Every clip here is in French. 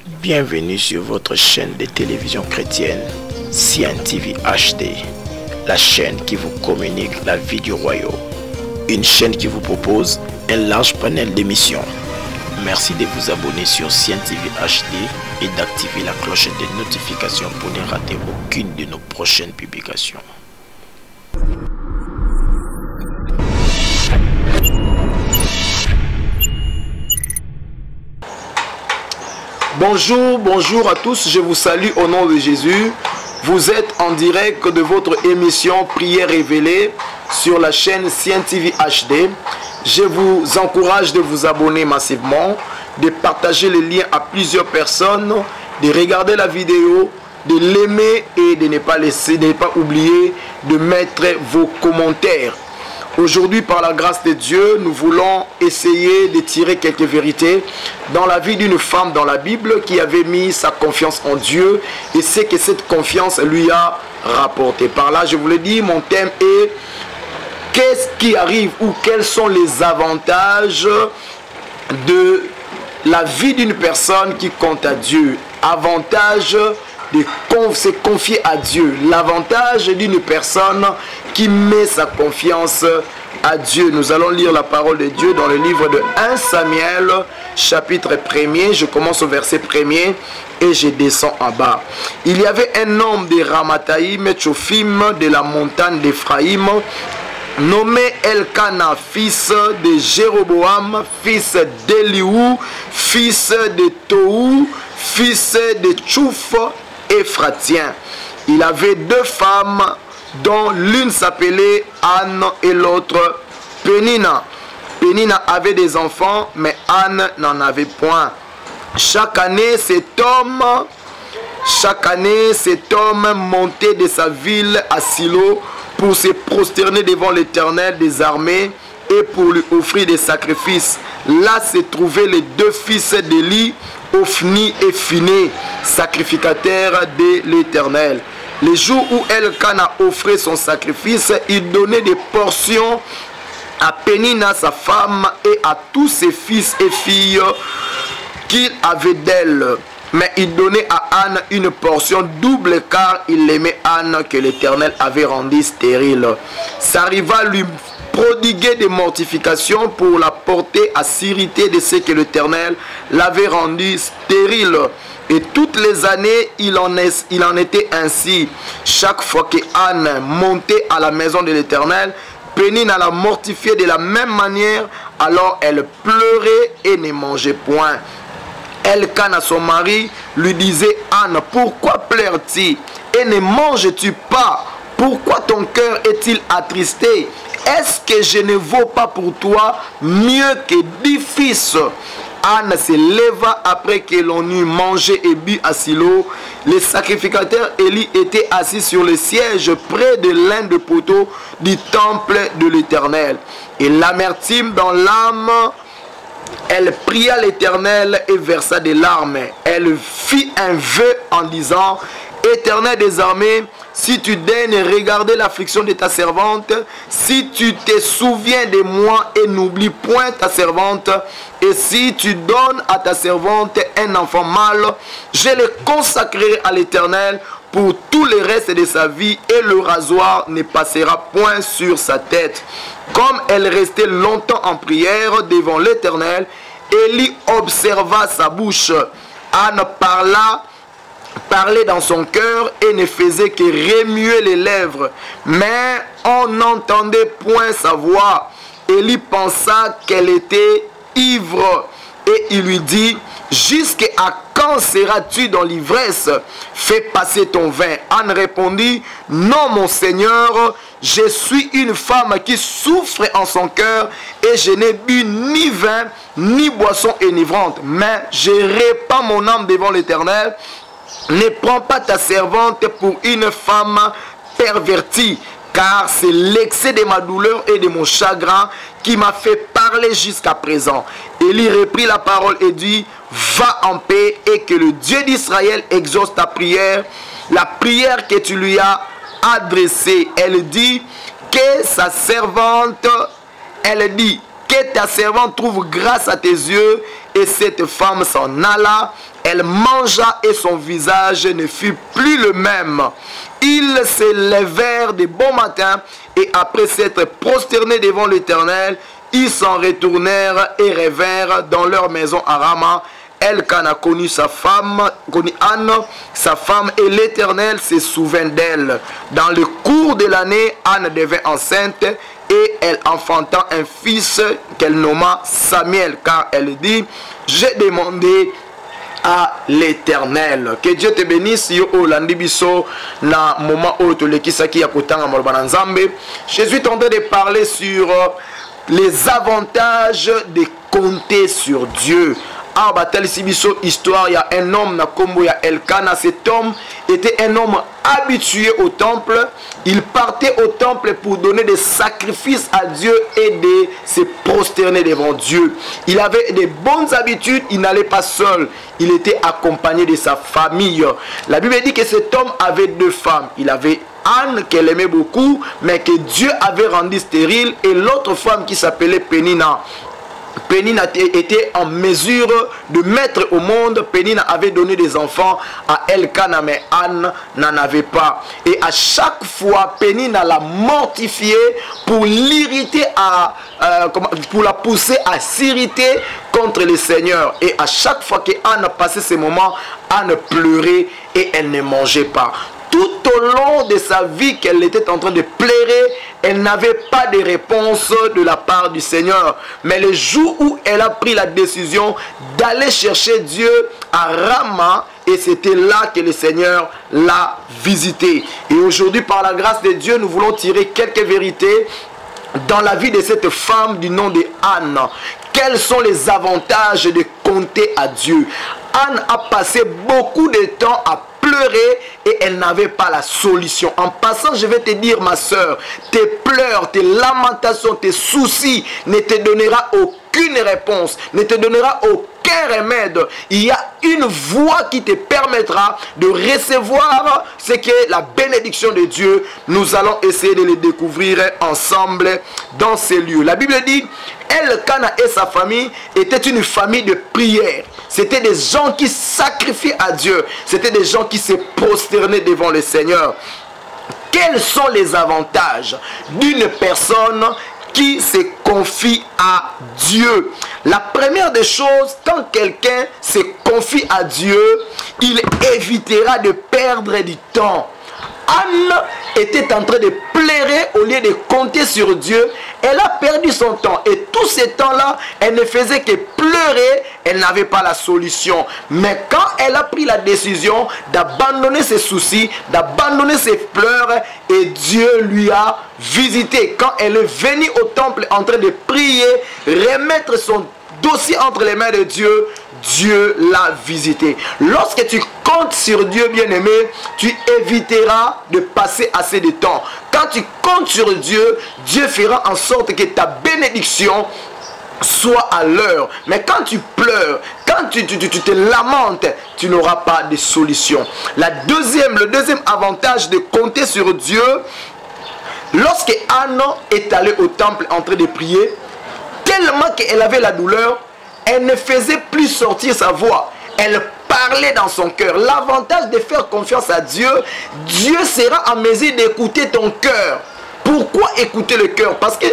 Bienvenue sur votre chaîne de télévision chrétienne, Cien TV HD, la chaîne qui vous communique la vie du royaume. Une chaîne qui vous propose un large panel d'émissions. Merci de vous abonner sur Cien TV HD et d'activer la cloche de notification pour ne rater aucune de nos prochaines publications. Bonjour à tous, je vous salue au nom de Jésus. Vous êtes en direct de votre émission Prière révélée sur la chaîne Cien TV HD. Je vous encourage de vous abonner massivement, de partager les liens à plusieurs personnes, de regarder la vidéo, de l'aimer et de ne pas oublier de mettre vos commentaires. Aujourd'hui, par la grâce de Dieu, nous voulons essayer de tirer quelques vérités dans la vie d'une femme dans la Bible qui avait mis sa confiance en Dieu et c'est que cette confiance lui a rapporté. Par là, je vous l'ai dit, mon thème est qu'est-ce qui arrive ou quels sont les avantages de la vie d'une personne qui compte à Dieu. Avantage de se confier à Dieu. L'avantage d'une personne qui met sa confiance à Dieu. Nous allons lire la parole de Dieu dans le livre de 1 Samuel, chapitre 1er. Je commence au verset 1er et je descends en bas. Il y avait un homme de Ramathaïm, Tchophim, de la montagne d'Éphraïm, nommé Elkana, fils de Jéroboam, fils d'Eliou, fils de Tohu, fils de Tchouf, Éphratien. Il avait deux femmes dont l'une s'appelait Anne et l'autre Pénina. Pénina avait des enfants, mais Anne n'en avait point. Chaque année, cet homme montait de sa ville à Silo pour se prosterner devant l'Éternel des armées et pour lui offrir des sacrifices. Là se trouvaient les deux fils d'Élie, Ophni et Phiné, sacrificateurs de l'Éternel. Les jours où Elkana offrait son sacrifice, il donnait des portions à Pénina, sa femme, et à tous ses fils et filles qu'il avait d'elle. Mais il donnait à Anne une portion double car il aimait Anne que l'Éternel avait rendue stérile. Ça arriva lui prodiguer des mortifications pour la porter à s'irriter de ce que l'Éternel l'avait rendue stérile. Et toutes les années, il en était ainsi. Chaque fois que Anne montait à la maison de l'Éternel, Pénina la mortifiait de la même manière. Alors elle pleurait et ne mangeait point. Elkana, son mari, lui disait: Anne, pourquoi pleures-tu et ne manges-tu pas? Pourquoi ton cœur est-il attristé? Est-ce que je ne vaux pas pour toi mieux que 10 fils? Anne se leva après que l'on eut mangé et bu à Silo. Les sacrificateurs Élie étaient assis sur le siège près de l'un des poteaux du temple de l'Éternel. Et l'amertume dans l'âme, elle pria l'Éternel et versa des larmes. Elle fit un vœu en disant: Éternel des armées, si tu daignes regarder l'affliction de ta servante, si tu te souviens de moi et n'oublie point ta servante, et si tu donnes à ta servante un enfant mâle, je le consacrerai à l'Éternel pour tout le reste de sa vie, et le rasoir ne passera point sur sa tête. Comme elle restait longtemps en prière devant l'Éternel, Élie observa sa bouche. Anne parlait dans son cœur et ne faisait que remuer les lèvres, mais on n'entendait point sa voix. Élie pensa qu'elle était ivre et il lui dit: jusqu'à quand seras-tu dans l'ivresse? Fais passer ton vin. Anne répondit: non, mon Seigneur, je suis une femme qui souffre en son cœur et je n'ai bu ni vin ni boisson enivrante, mais je répands mon âme devant l'Éternel. Ne prends pas ta servante pour une femme pervertie, car c'est l'excès de ma douleur et de mon chagrin qui m'a fait parler jusqu'à présent. Élie reprit la parole et dit: va en paix et que le Dieu d'Israël exauce ta prière, la prière que tu lui as adressée. Elle dit que ta servante trouve grâce à tes yeux et cette femme s'en alla. Elle mangea et son visage ne fut plus le même. Ils se levèrent de bon matin et après s'être prosternés devant l'Éternel, ils s'en retournèrent et revinrent dans leur maison à Rama. Elkana connut sa femme, connut Anne, sa femme, et l'Éternel se souvint d'elle. Dans le cours de l'année, Anne devint enceinte et elle enfanta un fils qu'elle nomma Samuel, car elle dit: j'ai demandé à l'Éternel. Que Dieu te bénisse. Yo olandi biso na moment où tu lekisaki ya kotanga moloba nzambe. Jésus est en train de parler sur les avantages de compter sur Dieu. Ah, batal sibiso histoire, il y a un homme na kombo ya Elkana. Cet homme était un homme habitué au temple. Il partait au temple pour donner des sacrifices à Dieu et de se prosterner devant Dieu. Il avait des bonnes habitudes, il n'allait pas seul, il était accompagné de sa famille. La Bible dit que cet homme avait deux femmes. Il avait Anne qu'elle aimait beaucoup, mais que Dieu avait rendu stérile, et l'autre femme qui s'appelait Pénina. Pénina était en mesure de mettre au monde. Pénina avait donné des enfants à Elkana, mais Anne n'en avait pas. Et à chaque fois, Pénina l'a mortifié pour l'irriter, pour la pousser à s'irriter contre le Seigneur. Et à chaque fois que Anne passait ces moments, Anne pleurait et elle ne mangeait pas. Tout au long de sa vie qu'elle était en train de pleurer, elle n'avait pas de réponse de la part du Seigneur. Mais le jour où elle a pris la décision d'aller chercher Dieu à Rama, et c'était là que le Seigneur l'a visité. Et aujourd'hui, par la grâce de Dieu, nous voulons tirer quelques vérités dans la vie de cette femme du nom de Anne. Quels sont les avantages de compter à Dieu? Anne a passé beaucoup de temps à pleurer et elle n'avait pas la solution. En passant, je vais te dire, ma soeur, tes pleurs, tes lamentations, tes soucis ne te donnera aucune réponse, ne te donnera aucun remède. Il y a une voie qui te permettra de recevoir ce qu'est la bénédiction de Dieu. Nous allons essayer de le découvrir ensemble dans ces lieux. La Bible dit: Elkana et sa famille étaient une famille de prière. C'était des gens qui sacrifiaient à Dieu. C'était des gens qui se prosternaient devant le Seigneur. Quels sont les avantages d'une personne qui se confie à Dieu? La première des choses, quand quelqu'un se confie à Dieu, il évitera de perdre du temps. Anne était en train de pleurer au lieu de compter sur Dieu. Elle a perdu son temps. Et tout ce temps-là, elle ne faisait que pleurer. Elle n'avait pas la solution. Mais quand elle a pris la décision d'abandonner ses soucis, d'abandonner ses pleurs, et Dieu lui a visité. Quand elle est venue au temple en train de prier, remettre son dossier entre les mains de Dieu, Dieu l'a visité. Lorsque tu comptes sur Dieu, bien-aimé, tu éviteras de passer assez de temps. Quand tu comptes sur Dieu, Dieu fera en sorte que ta bénédiction soit à l'heure. Mais quand tu pleures, quand tu te lamentes, tu n'auras pas de solution. Le deuxième avantage de compter sur Dieu, lorsque Anne est allée au temple en train de prier, tellement qu'elle avait la douleur, elle ne faisait plus sortir sa voix. Elle parlait dans son cœur. L'avantage de faire confiance à Dieu, Dieu sera en mesure d'écouter ton cœur. Pourquoi écouter le cœur? Parce que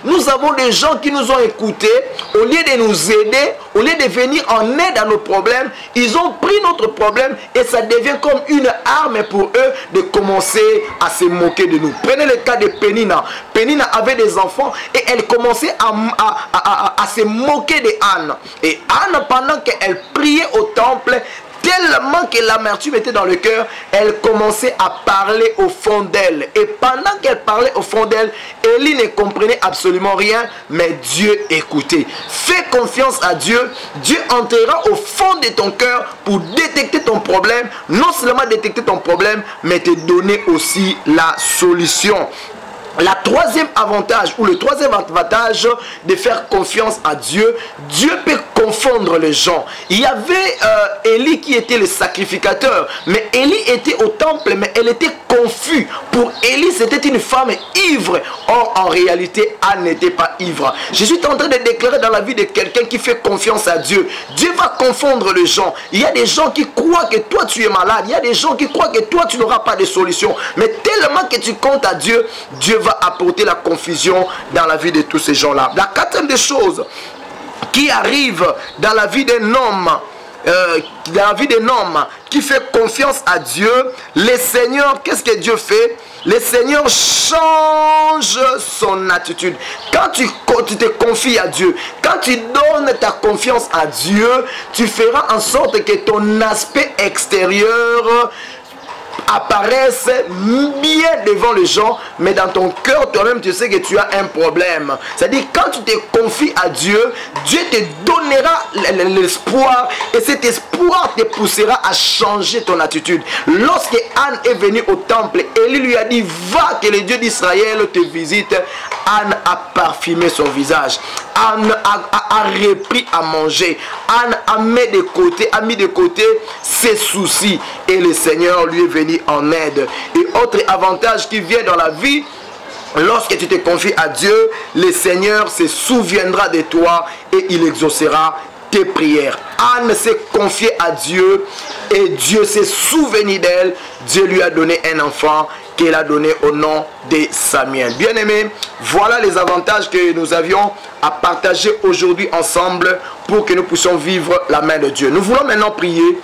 nous avons des gens qui nous ont écoutés. Au lieu de nous aider, au lieu de venir en aide à nos problèmes, ils ont pris notre problème et ça devient comme une arme pour eux de commencer à se moquer de nous. Prenez le cas de Pénina. Pénina avait des enfants et elle commençait à se moquer de Anne. Et Anne, pendant qu'elle priait au temple, tellement que l'amertume était dans le cœur, elle commençait à parler au fond d'elle. Et pendant qu'elle parlait au fond d'elle, Élie ne comprenait absolument rien, mais Dieu écoutait. Fais confiance à Dieu. Dieu entrera au fond de ton cœur pour détecter ton problème. Non seulement détecter ton problème, mais te donner aussi la solution. la troisième avantage ou le troisième avantage de faire confiance à Dieu, Dieu peut confondre les gens. Il y avait Élie qui était le sacrificateur, mais Élie était au temple, mais elle était confuse. Pour Élie, c'était une femme ivre. Or, en réalité, Anne n'était pas ivre. Je suis en train de déclarer dans la vie de quelqu'un qui fait confiance à Dieu. Dieu va confondre les gens. Il y a des gens qui croient que toi tu es malade. Il y a des gens qui croient que toi tu n'auras pas de solution. Mais tellement que tu comptes à Dieu, Dieu va apporter la confusion dans la vie de tous ces gens-là. La quatrième des choses qui arrive dans la vie d'un homme, qui fait confiance à Dieu, le Seigneur, qu'est-ce que Dieu fait? Le Seigneur change son attitude. Quand tu te confies à Dieu, quand tu donnes ta confiance à Dieu, tu feras en sorte que ton aspect extérieur apparaissent bien devant les gens, mais dans ton cœur toi-même tu sais que tu as un problème. C'est-à-dire quand tu te confies à Dieu, Dieu te donnera l'espoir, et cet espoir te poussera à changer ton attitude. Lorsque Anne est venue au temple, Élie lui a dit va que le Dieu d'Israël te visite. Anne a parfumé son visage. Anne a repris à manger. Anne a mis de côté ses soucis, et le Seigneur lui est venu en aide. Et autre avantage qui vient dans la vie, lorsque tu te confies à Dieu, le Seigneur se souviendra de toi et il exaucera tes prières. Anne s'est confiée à Dieu et Dieu s'est souvenu d'elle. Dieu lui a donné un enfant qu'elle a donné au nom de Samuel. Bien aimé, voilà les avantages que nous avions à partager aujourd'hui ensemble pour que nous puissions vivre la main de Dieu. Nous voulons maintenant prier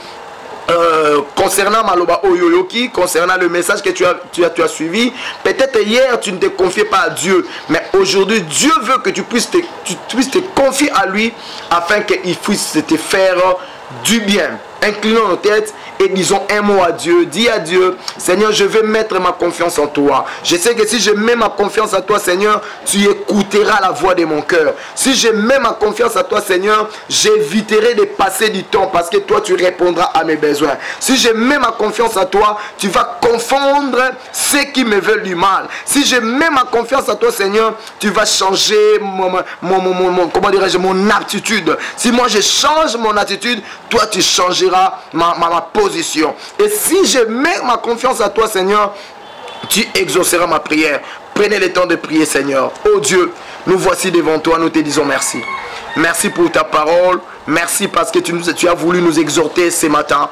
concernant Maloba Oyoyoki, concernant le message que tu as suivi. Peut-être hier tu ne te confiais pas à Dieu, mais aujourd'hui Dieu veut que tu puisses te confier à lui afin qu'il puisse te faire du bien. Inclinons nos têtes et disons un mot à Dieu. Dis à Dieu, Seigneur, je vais mettre ma confiance en toi. Je sais que si je mets ma confiance à toi, Seigneur, tu écouteras la voix de mon cœur. Si je mets ma confiance à toi, Seigneur, j'éviterai de passer du temps parce que toi, tu répondras à mes besoins. Si je mets ma confiance à toi, tu vas confondre ceux qui me veulent du mal. Si je mets ma confiance à toi, Seigneur, tu vas changer mon attitude. Si moi, je change mon attitude, toi, tu changeras ma position. Et si je mets ma confiance à toi, Seigneur, tu exauceras ma prière. Prenez le temps de prier, Seigneur. Oh Dieu, nous voici devant toi, nous te disons merci. Merci pour ta parole. Merci parce que tu as voulu nous exhorter ce matin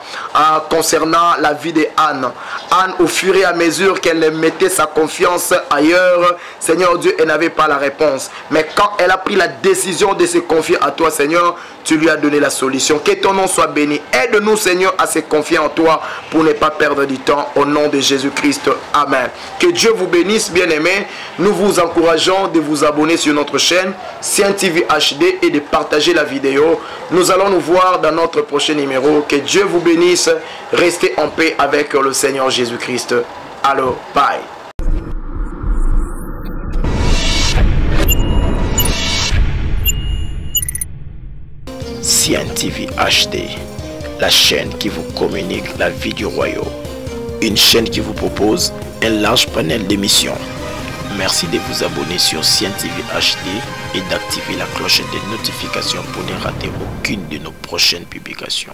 concernant la vie de Anne. Anne, au fur et à mesure qu'elle mettait sa confiance ailleurs, Seigneur Dieu, elle n'avait pas la réponse. Mais quand elle a pris la décision de se confier à toi, Seigneur, tu lui as donné la solution. Que ton nom soit béni. Aide-nous, Seigneur, à se confier en toi pour ne pas perdre du temps. Au nom de Jésus-Christ. Amen. Que Dieu vous bénisse, bien-aimés. Nous vous encourageons de vous abonner sur notre chaîne Sien TV HD et de partager la vidéo. Nous allons nous voir dans notre prochain numéro. Que Dieu vous bénisse. Restez en paix avec le Seigneur Jésus-Christ. Allô, bye. Sien TV HD, la chaîne qui vous communique la vie du royaume. Une chaîne qui vous propose un large panel d'émissions. Merci de vous abonner sur Sien TV HD et d'activer la cloche de notification pour ne rater aucune de nos prochaines publications.